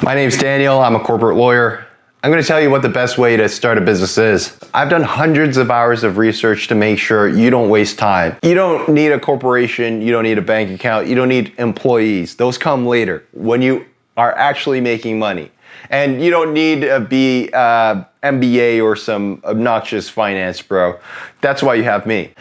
My name's Daniel, I'm a corporate lawyer. I'm going to tell you what the best way to start a business is. I've done hundreds of hours of research to make sure you don't waste time. You don't need a corporation, you don't need a bank account, you don't need employees. Those come later when you are actually making money. And you don't need to be MBA or some obnoxious finance bro. That's why you have me.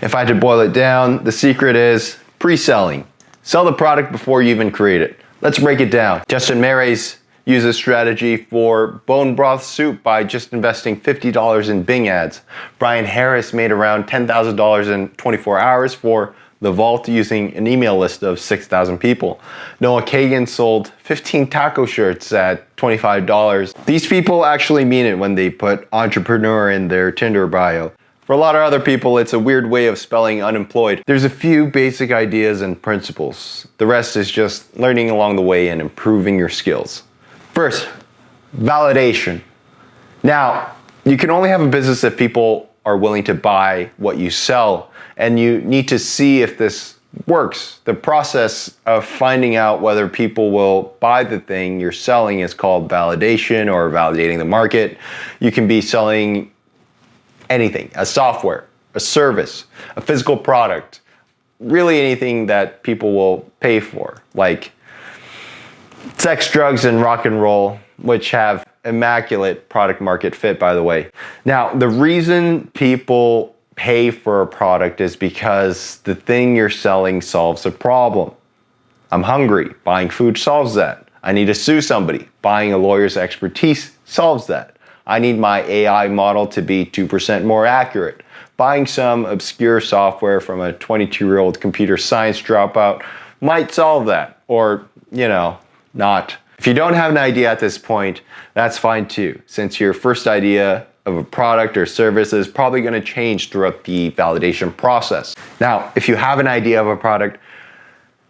If I had to boil it down, the secret is pre-selling. Sell the product before you even create it. Let's break it down. Justin Mares used a strategy for bone broth soup by just investing $50 in Bing ads. Bryan Harris made around $10,000 in 24 hours for the Vault using an email list of 6,000 people. Noah Kagan sold 15 taco shirts at $25. These people actually mean it when they put entrepreneur in their Tinder bio. For a lot of other people, it's a weird way of spelling unemployed. There's a few basic ideas and principles. The rest is just learning along the way and improving your skills. First, validation. Now, you can only have a business if people are willing to buy what you sell, and you need to see if this works. The process of finding out whether people will buy the thing you're selling is called validation or validating the market. You can be selling anything, a software, a service, a physical product, really anything that people will pay for, like sex, drugs, and rock and roll, which have immaculate product market fit, by the way. Now, the reason people pay for a product is because the thing you're selling solves a problem. I'm hungry, buying food solves that. I need to sue somebody, buying a lawyer's expertise solves that. I need my AI model to be 2% more accurate. Buying some obscure software from a 22-year-old computer science dropout might solve that, or, not. If you don't have an idea at this point, that's fine too, since your first idea of a product or service is probably going to change throughout the validation process. Now, if you have an idea of a product,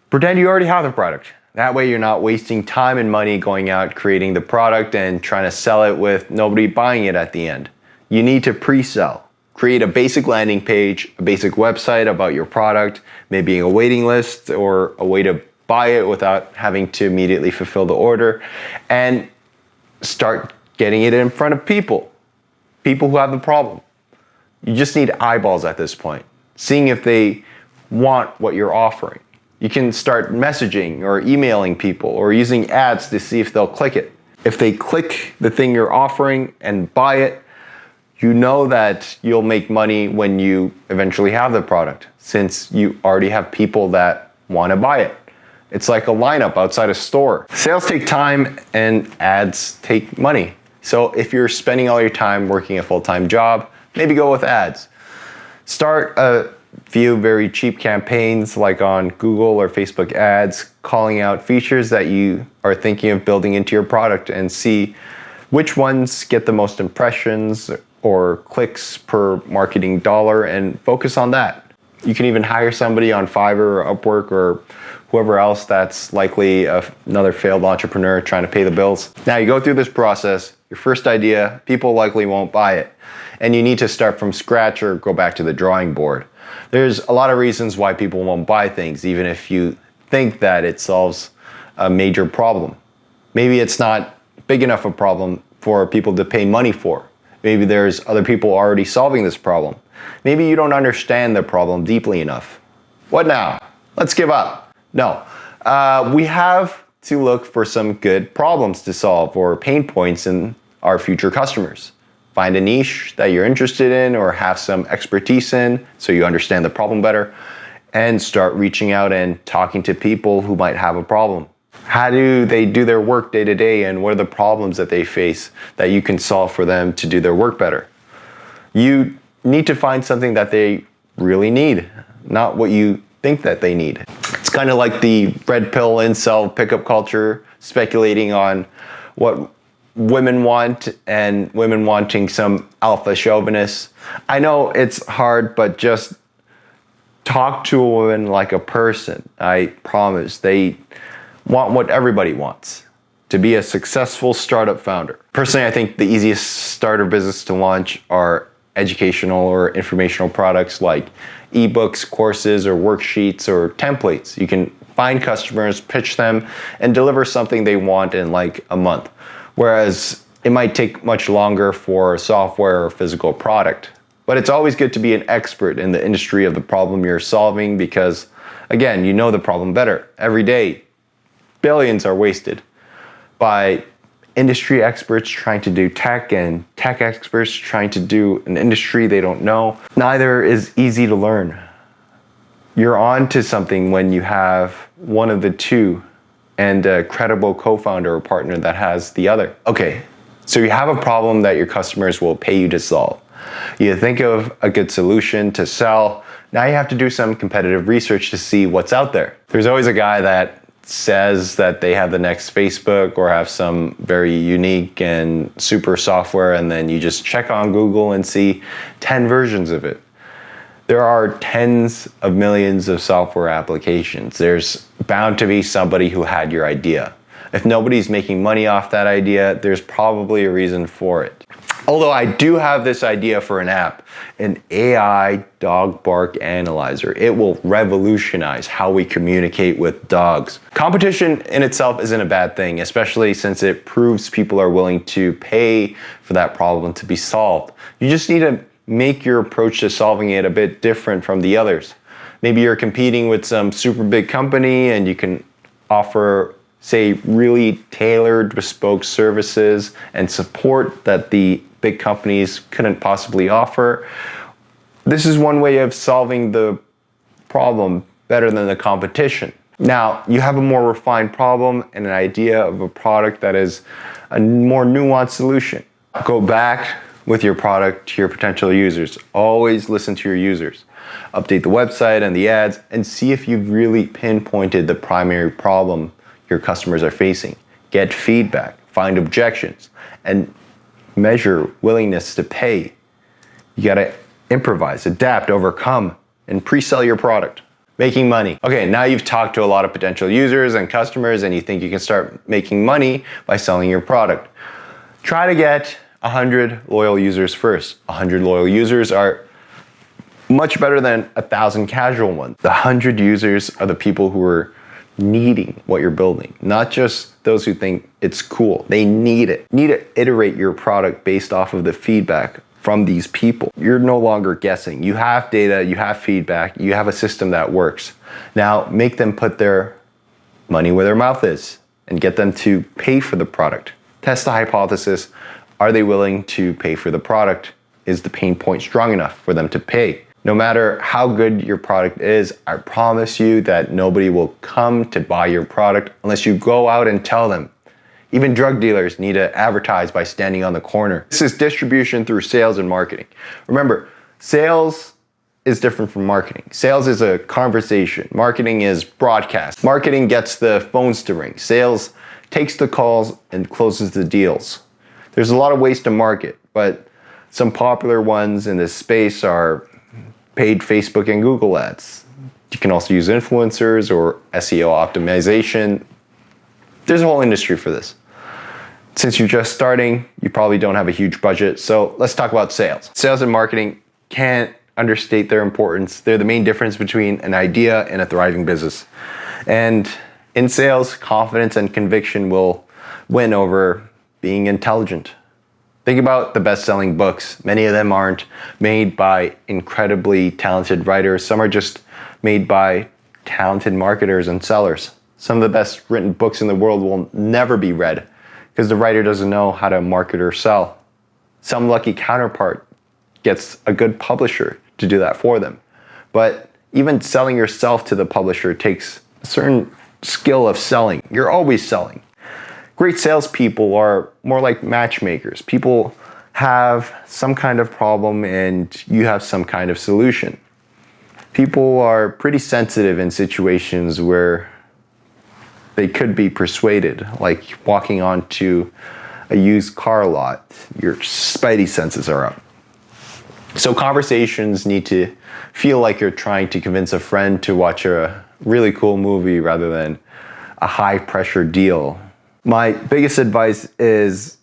pretend you already have the product. That way you're not wasting time and money going out creating the product and trying to sell it with nobody buying it at the end. You need to pre-sell. Create a basic landing page, a basic website about your product, maybe a waiting list or a way to buy it without having to immediately fulfill the order, and start getting it in front of people who have the problem. You just need eyeballs at this point, seeing if they want what you're offering. You can start messaging or emailing people or using ads to see if they'll click it. If they click the thing you're offering and buy it, you know that you'll make money when you eventually have the product, since you already have people that want to buy it. It's like a lineup outside a store. Sales take time and ads take money. So if you're spending all your time working a full-time job, maybe go with ads. Start a few very cheap campaigns like on Google or Facebook ads, calling out features that you are thinking of building into your product, and see which ones get the most impressions or clicks per marketing dollar and focus on that. You can even hire somebody on Fiverr or Upwork or whoever else that's likely another failed entrepreneur trying to pay the bills. Now you go through this process, your first idea, people likely won't buy it, and you need to start from scratch or go back to the drawing board. There's a lot of reasons why people won't buy things, even if you think that it solves a major problem. Maybe it's not big enough a problem for people to pay money for. Maybe there's other people already solving this problem. Maybe you don't understand the problem deeply enough. What now? Let's give up. No, we have to look for some good problems to solve or pain points in our future customers. Find a niche that you're interested in or have some expertise in so you understand the problem better, and start reaching out and talking to people who might have a problem. How do they do their work day to day, and what are the problems that they face that you can solve for them to do their work better? You need to find something that they really need, not what you think that they need. It's kind of like the red pill incel pickup culture, speculating on what women want and women wanting some alpha chauvinist. I know it's hard, but just talk to a woman like a person. I promise they want what everybody wants, to be a successful startup founder. Personally, I think the easiest starter business to launch are educational or informational products like ebooks, courses, or worksheets or templates. You can find customers, pitch them, and deliver something they want in like a month. Whereas it might take much longer for software or physical product. But it's always good to be an expert in the industry of the problem you're solving because, again, you know the problem better. Every day, billions are wasted by industry experts trying to do tech and tech experts trying to do an industry they don't know. Neither is easy to learn. You're on to something when you have one of the two and a credible co-founder or partner that has the other. Okay, so you have a problem that your customers will pay you to solve. You think of a good solution to sell. Now you have to do some competitive research to see what's out there. There's always a guy that says that they have the next Facebook or have some very unique and super software, and then you just check on Google and see 10 versions of it. There are tens of millions of software applications. There's bound to be somebody who had your idea. If nobody's making money off that idea, there's probably a reason for it. Although I do have this idea for an app, an AI dog bark analyzer. It will revolutionize how we communicate with dogs. Competition in itself isn't a bad thing, especially since it proves people are willing to pay for that problem to be solved. You just need to make your approach to solving it a bit different from the others. Maybe you're competing with some super big company and you can offer, say, really tailored, bespoke services and support that the big companies couldn't possibly offer. This is one way of solving the problem better than the competition. Now, you have a more refined problem and an idea of a product that is a more nuanced solution. Go back with your product to your potential users. Always listen to your users. Update the website and the ads and see if you've really pinpointed the primary problem your customers are facing. Get feedback, find objections, and measure willingness to pay. You gotta improvise, adapt, overcome, and pre-sell your product. Making money. Okay, now you've talked to a lot of potential users and customers and you think you can start making money by selling your product. Try to get 100 loyal users first. 100 loyal users are much better than 1,000 casual ones. The 100 users are the people who are needing what you're building, not just those who think it's cool. They need it. You need to iterate your product based off of the feedback from these people. You're no longer guessing. You have data, you have feedback, you have a system that works. Now make them put their money where their mouth is and get them to pay for the product. Test the hypothesis. Are they willing to pay for the product? Is the pain point strong enough for them to pay? No matter how good your product is, I promise you that nobody will come to buy your product unless you go out and tell them. Even drug dealers need to advertise by standing on the corner. This is distribution through sales and marketing. Remember, sales is different from marketing. Sales is a conversation. Marketing is broadcast. Marketing gets the phones to ring. Sales takes the calls and closes the deals. There's a lot of ways to market, but some popular ones in this space are paid Facebook and Google ads. You can also use influencers or SEO optimization. There's a whole industry for this. Since you're just starting, you probably don't have a huge budget, so let's talk about sales. Sales and marketing can't understate their importance. They're the main difference between an idea and a thriving business. And in sales, confidence and conviction will win over being intelligent. Think about the best-selling books. Many of them aren't made by incredibly talented writers. Some are just made by talented marketers and sellers. Some of the best written books in the world will never be read because the writer doesn't know how to market or sell. Some lucky counterpart gets a good publisher to do that for them. But even selling yourself to the publisher takes a certain skill of selling. You're always selling. Great salespeople are more like matchmakers. People have some kind of problem and you have some kind of solution. People are pretty sensitive in situations where they could be persuaded, like walking onto a used car lot. Your spidey senses are up. So conversations need to feel like you're trying to convince a friend to watch a really cool movie rather than a high-pressure deal. My biggest advice is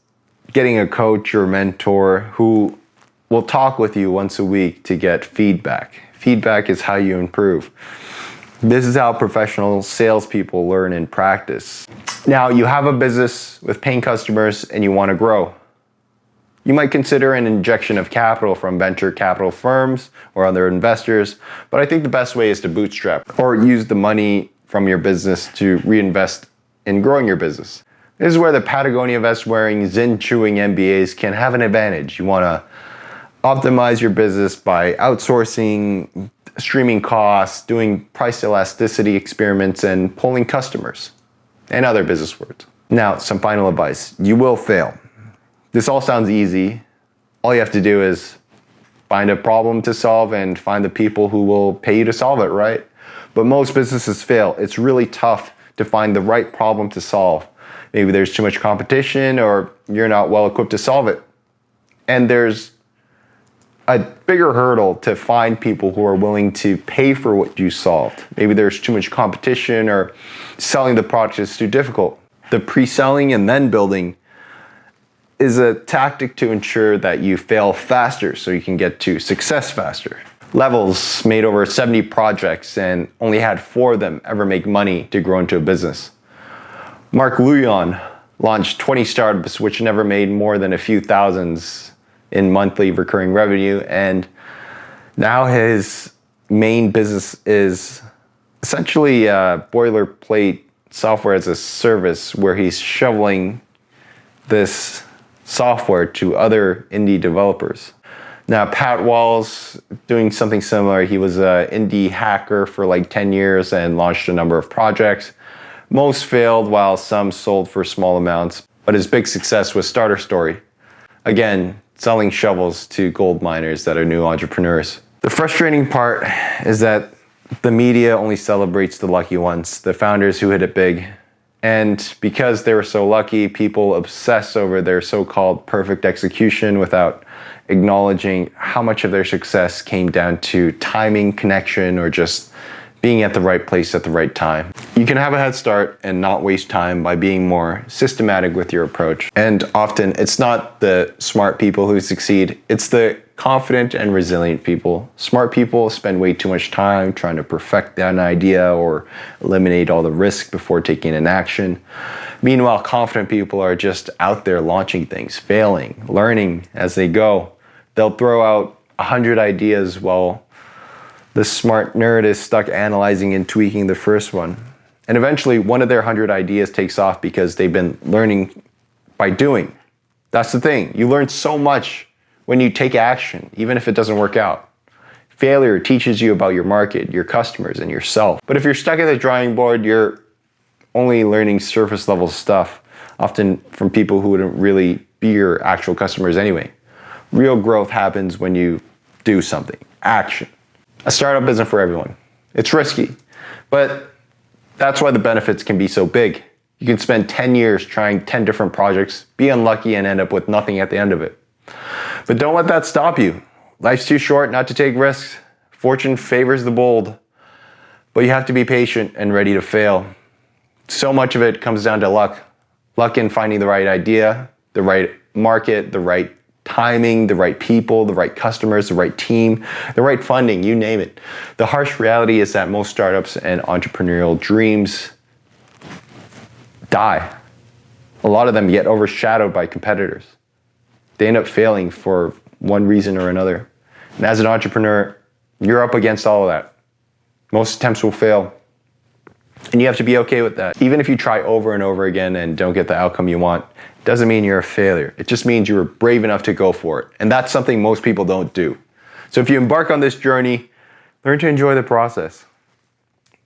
getting a coach or mentor who will talk with you once a week to get feedback. Feedback is how you improve. This is how professional salespeople learn and practice. Now, you have a business with paying customers and you want to grow. You might consider an injection of capital from venture capital firms or other investors, but I think the best way is to bootstrap or use the money from your business to reinvest in growing your business. This is where the Patagonia vest wearing, Zen chewing MBAs can have an advantage. You want to optimize your business by outsourcing, streaming costs, doing price elasticity experiments, and pulling customers, and other business words. Now, some final advice. You will fail. This all sounds easy. All you have to do is find a problem to solve and find the people who will pay you to solve it, right? But most businesses fail. It's really tough to find the right problem to solve. Maybe there's too much competition or you're not well equipped to solve it. And there's a bigger hurdle to find people who are willing to pay for what you solved. Maybe there's too much competition or selling the product is too difficult. The pre-selling and then building is a tactic to ensure that you fail faster so you can get to success faster. Levels made over 70 projects and only had 4 of them ever make money to grow into a business. Mark Lujan launched 20 startups which never made more than a few thousands in monthly recurring revenue, and now his main business is essentially boilerplate software as a service where he's shoveling this software to other indie developers. Now, Pat Wall's doing something similar. He was an indie hacker for like 10 years and launched a number of projects. Most failed while some sold for small amounts, but his big success was Starter Story. Again, selling shovels to gold miners that are new entrepreneurs. The frustrating part is that the media only celebrates the lucky ones, the founders who hit it big. And because they were so lucky, people obsess over their so-called perfect execution without acknowledging how much of their success came down to timing, connection, or just being at the right place at the right time. You can have a head start and not waste time by being more systematic with your approach. And often it's not the smart people who succeed, it's the confident and resilient people. Smart people spend way too much time trying to perfect an idea or eliminate all the risk before taking an action. Meanwhile, confident people are just out there launching things, failing, learning as they go. They'll throw out 100 ideas while the smart nerd is stuck analyzing and tweaking the first one. And eventually, one of their 100 ideas takes off because they've been learning by doing. That's the thing. You learn so much when you take action, even if it doesn't work out. Failure teaches you about your market, your customers, and yourself. But if you're stuck at the drawing board, you're only learning surface level stuff, often from people who wouldn't really be your actual customers anyway. Real growth happens when you do something, action. A startup isn't for everyone. It's risky, but that's why the benefits can be so big. You can spend 10 years trying 10 different projects, be unlucky, and end up with nothing at the end of it. But don't let that stop you. Life's too short not to take risks. Fortune favors the bold, but you have to be patient and ready to fail. So much of it comes down to luck. Luck in finding the right idea, the right market, the right timing, the right people, the right customers, the right team, the right funding, you name it. The harsh reality is that most startups and entrepreneurial dreams die. A lot of them get overshadowed by competitors. They end up failing for one reason or another. And as an entrepreneur, you're up against all of that. Most attempts will fail. And you have to be okay with that. Even if you try over and over again and don't get the outcome you want, it doesn't mean you're a failure. It just means you were brave enough to go for it. And that's something most people don't do. So if you embark on this journey, learn to enjoy the process.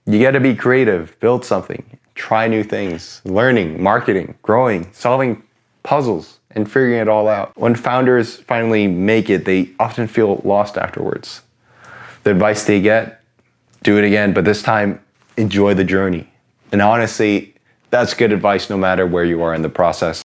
You got to be creative, build something, try new things, learning, marketing, growing, solving puzzles, and figuring it all out. When founders finally make it, they often feel lost afterwards. The advice they get, do it again, but this time, enjoy the journey. And honestly, that's good advice no matter where you are in the process.